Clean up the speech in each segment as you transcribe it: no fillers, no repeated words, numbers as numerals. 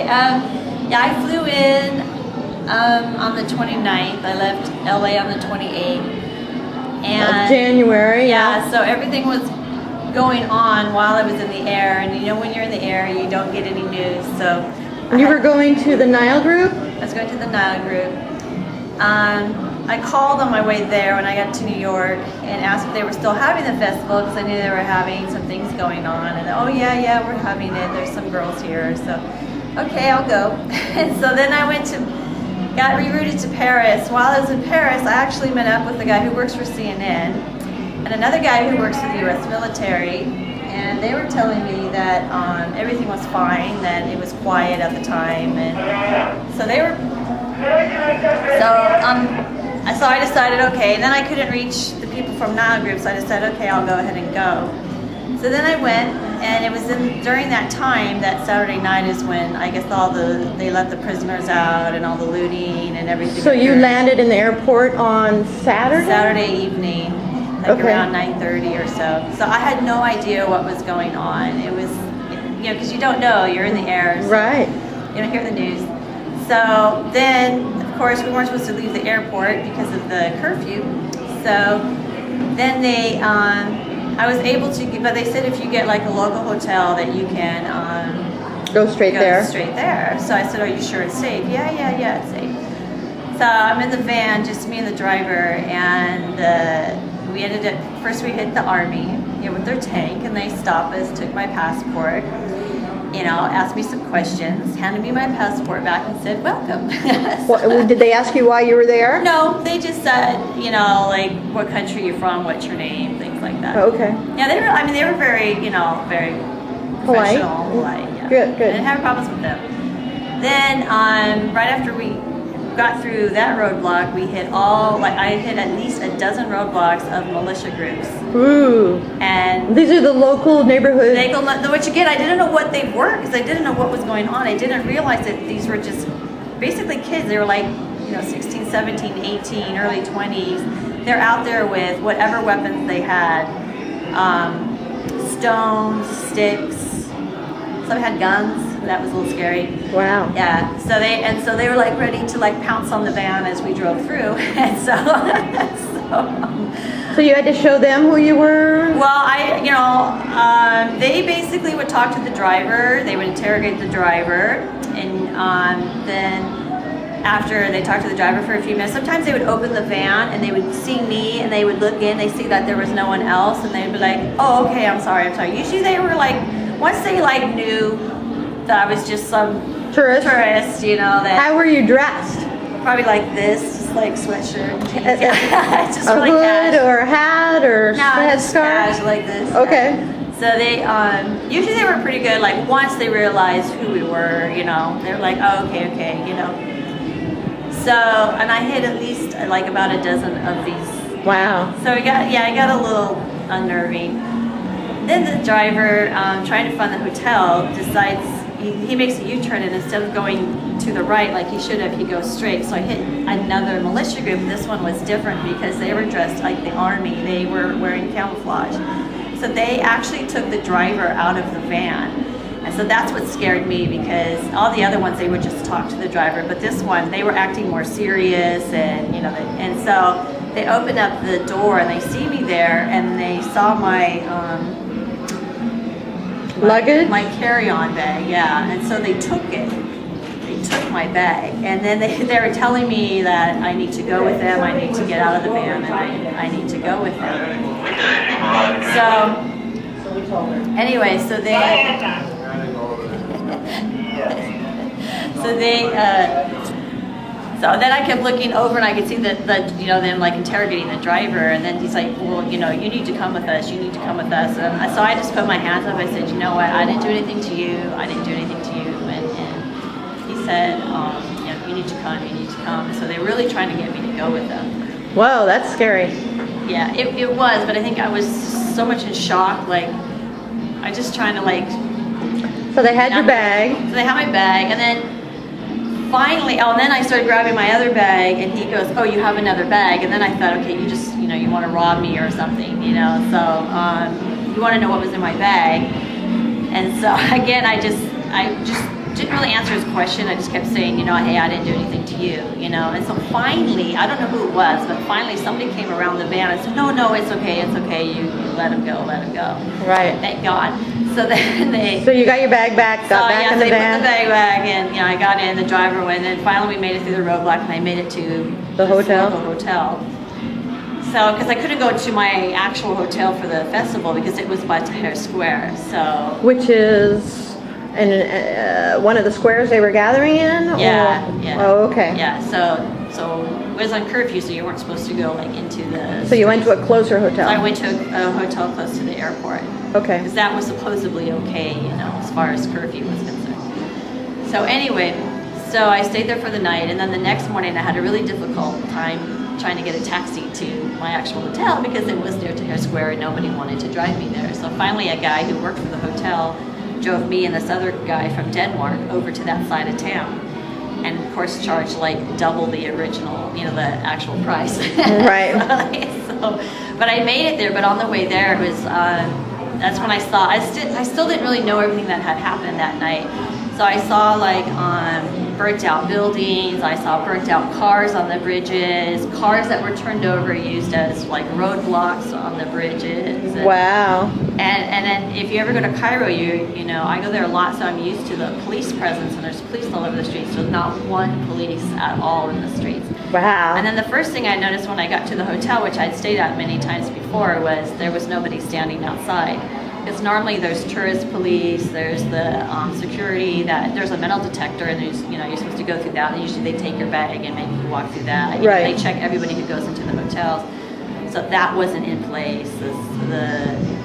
Yeah, I flew in on the 29th. I left LA on the 28th. And January. Yeah, so everything was going on while I was in the air. And you know, when you're in the air, you don't get any news. So You were going to the Nile group? I was going to the Nile group. I called on my way there when I got to New York and asked if they were still having the festival because I knew they were having some things going on. And oh yeah, we're having it. There's some girls here, so okay, I'll go. And so then I got rerouted to Paris. While I was in Paris, I actually met up with the guy who works for CNN and another guy who works for the U.S. military. And they were telling me that everything was fine, that it was quiet at the time, and so they were. So I decided, okay. And then I couldn't reach the people from Nile Group, so I decided, okay, I'll go ahead and go. So then I went, and it was during that time, that Saturday night is when I guess they let the prisoners out and all the looting and everything. So you landed in the airport on Saturday? Saturday evening, like around 9:30 or so. So I had no idea what was going on. It was, you know, because you don't know, you're in the air. So right. You don't hear the news. So then, of course, we weren't supposed to leave the airport because of the curfew. So then I was able to, but they said if you get like a local hotel that you can go straight there. So I said, are you sure it's safe? Yeah, it's safe. So I'm in the van, just me and the driver, and we ended up, first we hit the army, you know, with their tank, and they stopped us, took my passport, you know, asked me some questions, handed me my passport back and said, welcome. Did they ask you why you were there? No, they just said, you know, like, what country you're from, what's your name, things like that. Oh, okay. Yeah, they were very, you know, very professional, polite, yeah. Good. I didn't have problems with them. Then, right after we got through that roadblock, I hit at least a dozen roadblocks of militia groups. Ooh. And these are the local neighborhood. Which again, I didn't know what they were because I didn't know what was going on. I didn't realize that these were just basically kids. They were like, you know, 16, 17, 18, early 20s. They're out there with whatever weapons they had. Stones, sticks. Some had guns. That was a little scary. Wow. Yeah. So they were like ready to like pounce on the van as we drove through, and so you had to show them who you were. Well, they basically would talk to the driver. They would interrogate the driver, and then after they talked to the driver for a few minutes, sometimes they would open the van and they would see me and they would look in. They see that there was no one else, and they'd be like, "Oh, okay, I'm sorry." Usually they were like, once they like knew that I was just some tourist, you know. That how were you dressed? Probably like this, just like sweatshirt, just a really hood cash. or a hat or headscarf like this. Okay. So they usually they were pretty good. Like once they realized who we were, you know, they were like, oh, okay, you know. So and I hit at least like about a dozen of these. Wow. So I got a little unnerving. Then the driver, trying to find the hotel, decides he makes a U-turn, and instead of going to the right like he should have, he goes straight. So I hit another militia group. This one was different because they were dressed like the army. They were wearing camouflage. So they actually took the driver out of the van. And so that's what scared me, because all the other ones, they would just talk to the driver. But this one, they were acting more serious, and you know, and so they opened up the door and they see me there, and they saw my luggage? My carry-on bag, yeah. And so they took it. They took my bag. And then they were telling me that I need to go with them, I need to get out of the van, and I need to go with them. So, anyway, so then I kept looking over, and I could see that you know, them like interrogating the driver, and then he's like, well, you know, you need to come with us, you need to come with us. And so I just put my hands up. I said, you know what, I didn't do anything to you, I didn't do anything to you. And he said, you know, you need to come. So they were really trying to get me to go with them. Whoa, that's scary. Yeah, it was, but I think I was so much in shock, like I just trying to like. So they had your bag. So they had my bag, and then finally, and then I started grabbing my other bag, and he goes, oh, you have another bag. And then I thought, okay, you just, you know, you want to rob me or something, you know, so you want to know what was in my bag. And so again, I just didn't really answer his question. I just kept saying, hey, I didn't do anything to you, And so finally, I don't know who it was, but finally somebody came around the van and said, no, it's okay. You let him go. Right. Thank God. So then So you got your bag back, got back in the they van. put the bag back, and I got in. The driver went, and finally we made it through the roadblock, and I made it to The hotel? local hotel. So, because I couldn't go to my actual hotel for the festival because it was by Tahrir Square. So, Which is in one of the squares they were gathering in? Or? Yeah. Oh, okay. Yeah. So it was on curfew, so you weren't supposed to go into the. So you went to a closer hotel? So I went to a hotel close to the airport. Okay. Because that was supposedly okay, as far as curfew was concerned. So anyway, so I stayed there for the night, and then the next morning I had a really difficult time trying to get a taxi to my actual hotel because it was near Tahrir Square and nobody wanted to drive me there. So finally a guy who worked for the hotel drove me and this other guy from Denmark over to that side of town. And of course charged like double the original, the actual price. Right. But I made it there, but on the way there it was, that's when I saw, I still didn't really know everything that had happened that night. So I saw like burnt out buildings, I saw burnt out cars on the bridges, cars that were turned over used as like roadblocks on the bridges. Wow. And then if you ever go to Cairo, I go there a lot, so I'm used to the police presence, and there's police all over the streets. There's not one police at all in the streets. Wow. And then the first thing I noticed when I got to the hotel, which I'd stayed at many times before, was there was nobody standing outside. Because normally there's tourist police, there's the security, there's a metal detector, and there's, you're supposed to go through that. And usually they take your bag and make you walk through that. Right. They check everybody who goes into the hotels. So that wasn't in place.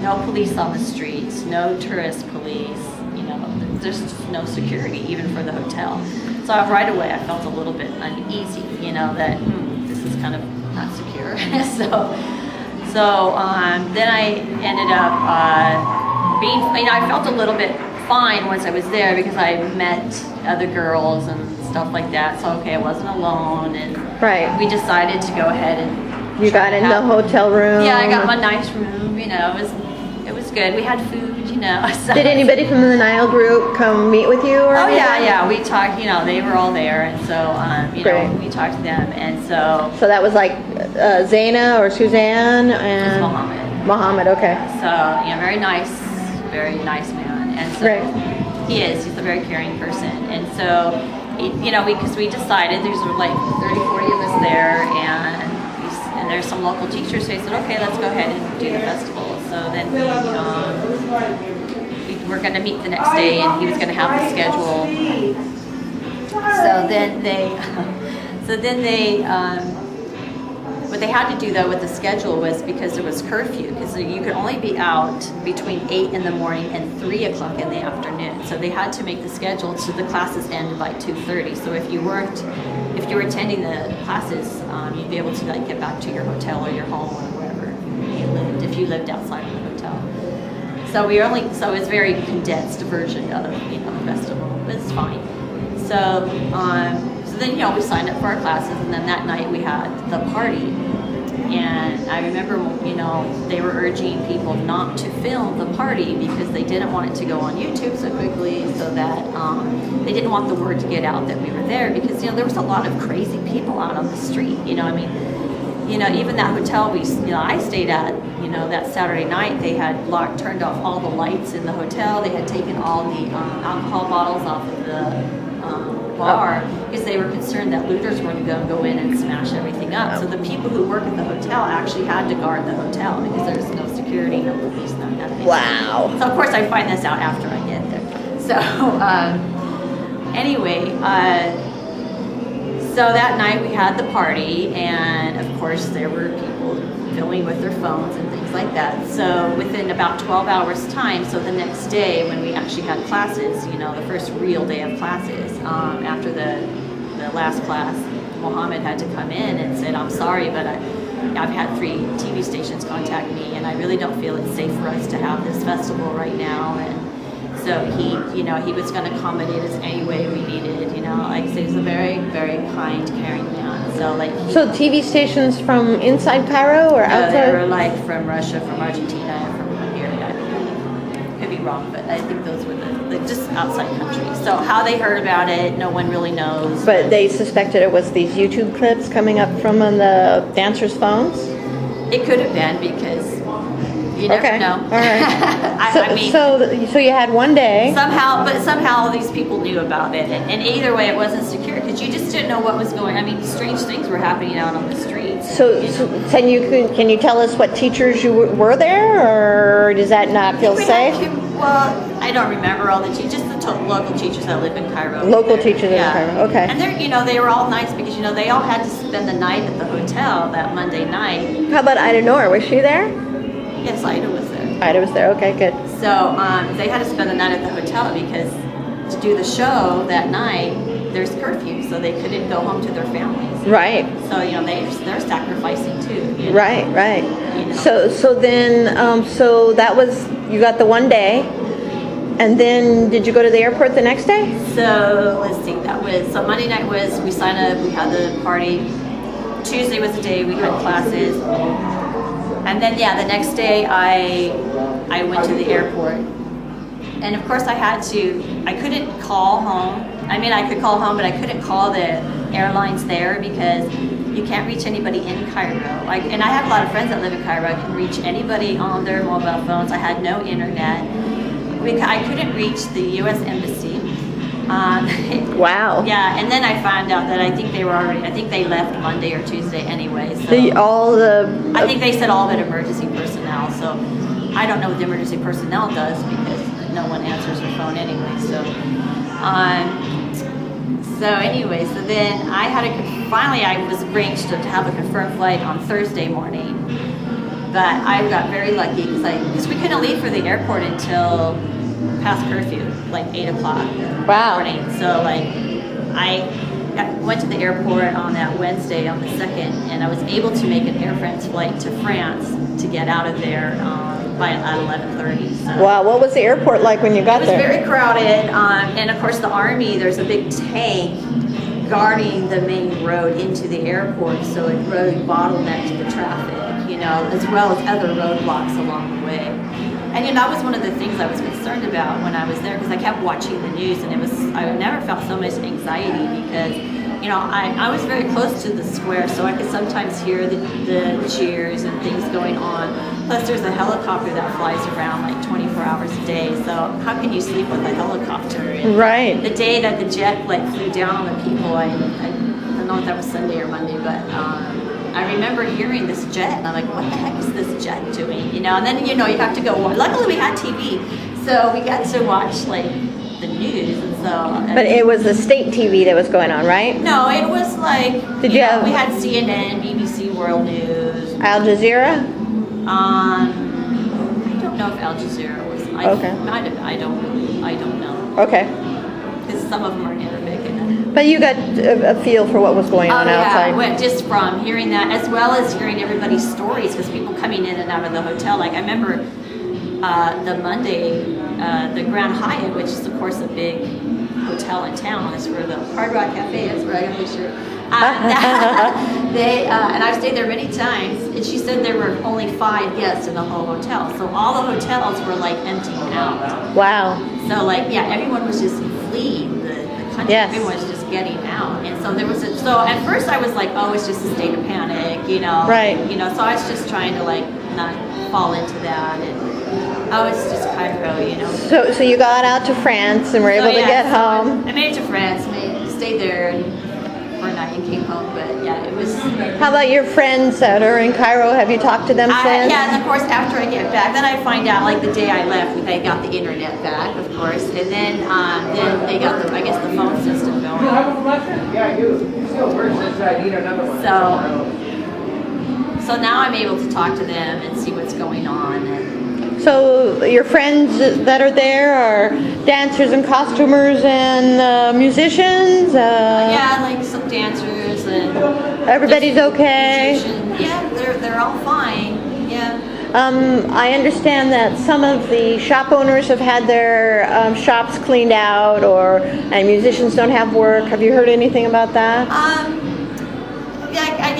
No police on the streets, no tourist police. There's no security even for the hotel. So right away I felt a little bit uneasy. That this is kind of not secure. So then I ended up I felt a little bit fine once I was there because I met other girls and stuff like that. So I wasn't alone, and right. we decided to go ahead and. You got in the hotel room? Yeah, I got my nice room. It was good. We had food. So. Did anybody from the Nile group come meet with you? Or oh anything? yeah. We talked. They were all there, and so Great. we talked to them, and so. So that was like Zaina or Suzanne and It's Mohammed. Mohammed, okay. So very nice man, and so Great. he is. He's a very caring person, and so because we decided there's like 30, 40 of us there, and there's some local teachers, so he said, okay, let's go ahead and do the festival. So then we were going to meet the next day, and he was going to have the schedule. So then they what they had to do though with the schedule was, because there was curfew, because you could only be out between 8 in the morning and 3 o'clock in the afternoon. So they had to make the schedule so the classes ended by 2:30. So if you were attending the classes, you'd be able to get back to your hotel or your home or wherever you lived, if you lived outside of the hotel. So it's a very condensed version of the festival, but it's fine. So then we signed up for our classes, and then that night we had the party. And I remember they were urging people not to film the party because they didn't want it to go on YouTube so quickly, so that they didn't want the word to get out that we were there, because there was a lot of crazy people out on the street. Even that hotel I stayed at, that Saturday night, they had turned off all the lights in the hotel. They had taken all the alcohol bottles off of the bar because they were concerned that looters were going to go in and smash everything up. So the people who work at the hotel actually had to guard the hotel because there's no security, no police, no nothing. Wow. So of course I find this out after I get there. So anyway, so that night we had the party, and of course there were people filming with their phones and things like that. So within about 12 hours time, so the next day when we actually had classes, the first real day of classes, after the last class, Mohammed had to come in and said, I'm sorry, but I've had 3 TV stations contact me, and I really don't feel it's safe for us to have this festival right now. And so he was going to accommodate us any way we needed. Like I say, he's a very, very kind, caring man. So TV stations from inside Cairo or outside? They were like from Russia, from Argentina, from Hungary, I believe. Could be wrong, but I think those were the just outside countries. So how they heard about it, no one really knows. But they suspected it was these YouTube clips coming up from on the dancers' phones? It could have been because you never know. All right. I mean, so you had one day. Somehow these people knew about it, and either way, it wasn't secure because you just didn't know what was going. I mean, strange things were happening out on the streets. So can you tell us what teachers you were there, or does that not feel safe? Well, I don't remember all the teachers, just the local teachers that live in Cairo. Local teachers in Cairo, okay. And they were all nice because they all had to spend the night at the hotel that Monday night. How about Ida Noor? Was she there? Yes, Ida was there. Ida was there. Okay, good. So they had to spend the night at the hotel because to do the show that night, there's curfew, so they couldn't go home to their families. Right. So they're sacrificing too. Right. So then so that was, you got the one day, and then did you go to the airport the next day? So let's see. So Monday night was we signed up. We had the party. Tuesday was the day we had classes, and then the next day I went to the airport, and of course I couldn't call home. I mean, I could call home, but I couldn't call the airlines there because you can't reach anybody in Cairo. And I have a lot of friends that live in Cairo. I can reach anybody on their mobile phones. I had no internet. I couldn't reach the U.S. Embassy. Wow. Yeah, and then I found out that I think they left Monday or Tuesday anyway. So I think they said all but emergency personnel. So I don't know what the emergency personnel does because no one answers their phone anyway. So then I was arranged to have a confirmed flight on Thursday morning. But I got very lucky because we couldn't leave for the airport until past curfew, like 8 o'clock morning. So I went to the airport on that Wednesday on the 2nd, and I was able to make an Air France flight to France to get out of there by at 11:30. So. Wow, what was the airport like when you got there? It was very crowded, and of course the Army, there's a big tank guarding the main road into the airport, so it really bottlenecked the traffic, as well as other roadblocks along the way. And that was one of the things I was concerned about when I was there because I kept watching the news, and I never felt so much anxiety because I was very close to the square, so I could sometimes hear the cheers and things going on. Plus, there's a helicopter that flies around like 24 hours a day, so how can you sleep with a helicopter? And right. The day that the jet flew down on the people, I don't know if that was Sunday or Monday, but I remember hearing this jet, and I'm like, what the heck is this jet doing? And then you have to go watch. Luckily, we had TV, so we got to watch the news, and so. But it was the state TV that was going on, right? No, it was Did you have? We had CNN, BBC World News. Al Jazeera? I don't know if Al Jazeera was. Okay. I don't know. Okay. Because some of them are Arabic. But you got a feel for what was going on outside. Yeah, just from hearing that, as well as hearing everybody's stories, because people coming in and out of the hotel. Like I remember the Monday, the Grand Hyatt, which is of course a big hotel in town. That's where the Hard Rock Cafe is. Where I got a picture. And I've stayed there many times. And she said there were only 5 guests in the whole hotel, so all the hotels were emptying out. Wow. So everyone was just fleeing the country. Yes. Everyone was just getting out, and so there was so at first I was like, oh, it's just a state of panic, Right. So I was just trying to not fall into that, and it's just Cairo, So you got out to France and were able to get home. I made it to France, stayed there for a night and came home, but it was. How about your friends that are in Cairo? Have you talked to them since? Yeah, and of course after I get back, then I find out the day I left, they got the internet back, of course, and then they got the phone system going. Yeah, you still works inside. Need another one. So now I'm able to talk to them and see what's going on. And So your friends that are there are dancers and costumers and musicians? some dancers and Everybody's okay? musicians. Yeah, they're all fine. Yeah. I understand that some of the shop owners have had their shops cleaned out, and musicians don't have work. Have you heard anything about that?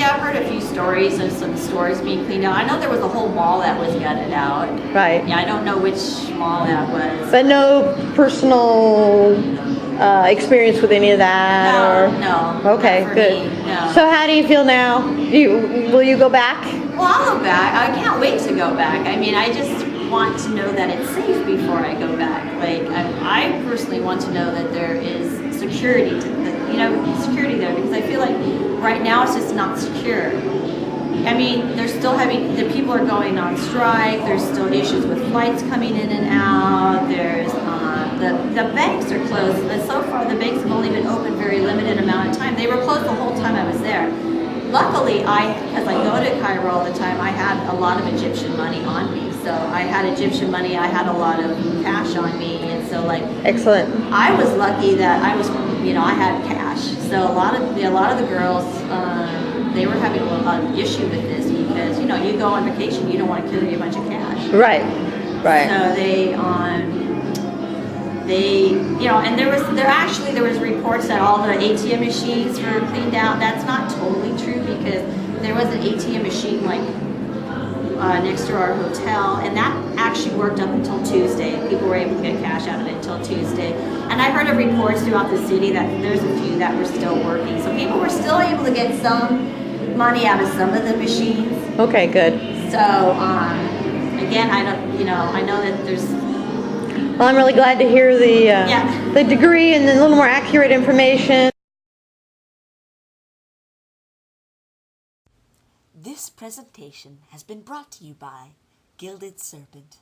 I've heard a few stories. stories of some stores being cleaned out. I know there was a whole mall that was gutted out. Right. Yeah, I don't know which mall that was. But no personal experience with any of that? No. Okay, not for good. me, no. So how do you feel now? Will you go back? Well, I'll go back. I can't wait to go back. I mean, I just want to know that it's safe before I go back. Like, I personally want to know that there is security security there, because I feel like right now it's just not secure. I mean, they're still having, the people are going on strike, there's still issues with flights coming in and out, there's, the banks are closed, and so far the banks have only been open very limited amount of time. They were closed the whole time I was there. Luckily, because I go to Cairo all the time, I had a lot of Egyptian money on me. So I had Egyptian money, I had a lot of cash on me, and so like, excellent. I was lucky that I was, I had cash. So a lot of the girls, they were having a lot of issue with this because you go on vacation, you don't want to carry a bunch of cash. Right. So and there was reports that all the ATM machines were cleaned out. That's not totally true, because there was an ATM machine like next to our hotel, and that actually worked up until Tuesday. People were able to get cash out of it until Tuesday. And I heard of reports throughout the city that there's a few that were still working. So people were still able to get some money out of some of the machines. Okay, good. So again, I know that there's. Well, I'm really glad to hear the degree and a little more accurate information. This presentation has been brought to you by Gilded Serpent.